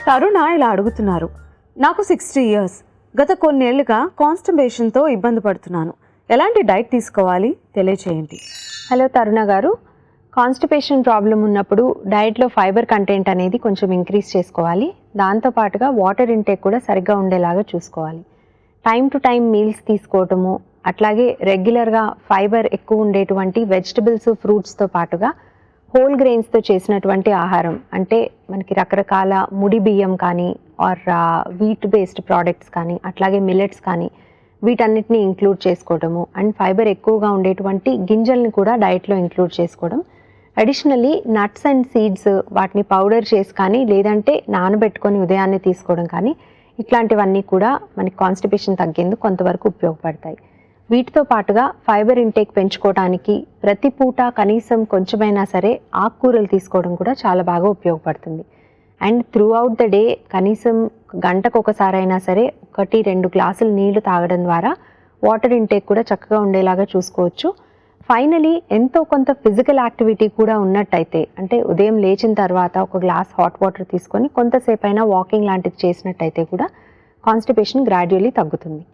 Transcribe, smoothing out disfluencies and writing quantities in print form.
తరుణ ఇలా అడుగుతున్నారు. నాకు 60 years. గత కొన్నేళ్లుగా కాన్స్టిపేషన్తో ఇబ్బంది పడుతున్నాను. ఎలాంటి డైట్ తీసుకోవాలి తెలియచేయండి. హలో తరుణ గారు, కాన్స్టిపేషన్ ప్రాబ్లం ఉన్నప్పుడు డైట్లో ఫైబర్ కంటెంట్ అనేది కొంచెం ఇంక్రీజ్ చేసుకోవాలి. దాంతోపాటుగా వాటర్ ఇంటేక్ కూడా సరిగ్గా ఉండేలాగా చూసుకోవాలి. టైం టు టైం మీల్స్ తీసుకోవటము, అట్లాగే రెగ్యులర్గా ఫైబర్ ఎక్కువ ఉండేటువంటి వెజిటబుల్స్, ఫ్రూట్స్తో పాటుగా హోల్ గ్రెయిన్స్తో చేసినటువంటి ఆహారం, అంటే మనకి రకరకాల ముడి బియ్యం కానీ ఆర్ వీట్ బేస్డ్ ప్రోడక్ట్స్ కానీ అట్లాగే మిల్లెట్స్ కానీ వీటన్నిటిని ఇంక్లూడ్ చేసుకోవడము, అండ్ ఫైబర్ ఎక్కువగా ఉండేటువంటి గింజల్ని కూడా డైట్లో ఇంక్లూడ్ చేసుకోవడం. అడిషనల్లీ నట్స్ అండ్ సీడ్స్ వాటిని పౌడర్ చేసి కానీ లేదంటే నానబెట్టుకొని ఉదయాన్నే తీసుకోవడం కానీ ఇట్లాంటివన్నీ కూడా మనకి కాన్స్టిపేషన్ తగ్గేందుకు కొంతవరకు ఉపయోగపడతాయి. వీటితో పాటుగా ఫైబర్ ఇంటేక్ పెంచుకోవడానికి ప్రతి పూట కనీసం కొంచెమైనా సరే ఆకుకూరలు తీసుకోవడం కూడా చాలా బాగా ఉపయోగపడుతుంది. And through out the day కనీసం గంటకు ఒకసారైనా సరే 1-2 గ్లాసులు నీళ్లు తాగడం ద్వారా వాటర్ ఇంటేక్ కూడా చక్కగా ఉండేలాగా చూసుకోవచ్చు. ఫైనలీ ఎంతో కొంత ఫిజికల్ యాక్టివిటీ కూడా ఉన్నట్టయితే, అంటే ఉదయం లేచిన తర్వాత ఒక గ్లాస్ హాట్ వాటర్ తీసుకొని కొంతసేపు అయినా వాకింగ్ లాంటిది చేసినట్టయితే కూడా కాన్స్టిపేషన్ గ్రాడ్యువల్లీ తగ్గుతుంది.